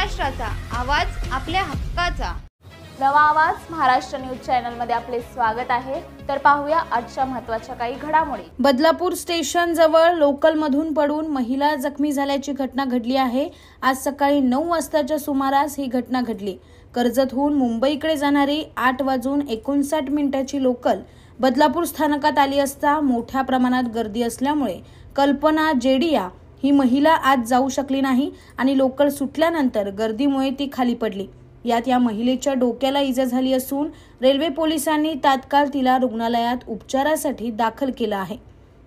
महाराष्ट्राचा आवाज आपल्या हक्काचा। नवा आवाज महाराष्ट्र न्यूज चॅनल मध्ये आपले स्वागत आहे। तर पाहूया आजच्या महत्त्वाच्या काही घडामोडी। बदलापूर स्टेशन जवळ लोकल मधून पडून महिला जखमी झाल्याची घटना घडली आहे। आज सकाळी 9 वाजताच्या सुमारास ही घटना घडली। कर्जतहून मुंबईकडे जाणारी 8:59 लोकल बदलापूर स्थानकात आली असता मोठ्या प्रमाणात गर्दी असल्यामुळे कल्पना जेडिया ही महिला आज जाऊ शकली नाही आणि लोकल सुटल्यानंतर गर्दीमुळे ती खाली पडली। यात या महिलेच्या डोक्याला इजा झाली असून रेल्वे पोलिसांनी तात्काळ तिला रुग्णालयात उपचारासाठी दाखल केलं आहे।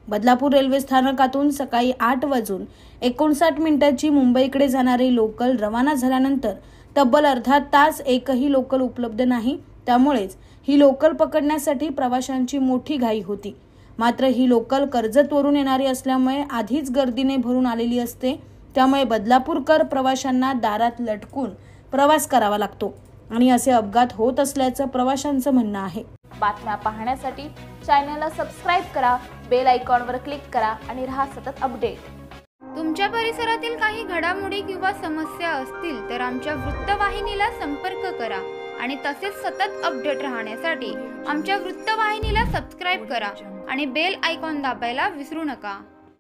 बदलापूर रेल्वे स्थानकातून सकाळी 8:59 मुंबईकडे जाणारी लोकल रवाना झाल्यानंतर तब्बल अर्धा तास एकही लोकल उपलब्ध नाही। त्यामुळेच ही लोकल पकडण्यासाठी प्रवाशांची मोठी घाई होती। मात्र ही लोकल कर्जतवरून येणारी असल्यामुळे आधीच गर्दीने भरून आलेली असते। त्यामुळे बदलापूरकर प्रवाशांना दारात लटकून प्रवास करावा लागतो आणि असे अपघात होत असल्याचं प्रवाशांचं म्हणणं आहे। बातम्या पाहण्यासाठी चॅनलला सबस्क्राइब करा, बेल आयकॉनवर क्लिक करा आणि रहा सतत अपडेट। तुमच्या परिसरातील काही घडामोडी किंवा समस्या असतील तर आमच्या वृत्तवाहिनीला संपर्क करा आणि तसेच सतत अपडेट राहण्यासाठी आमच्या वृत्तवाहिनीला सबस्क्राइब करा आणि बेल आयकॉन दाबायला विसरू नका।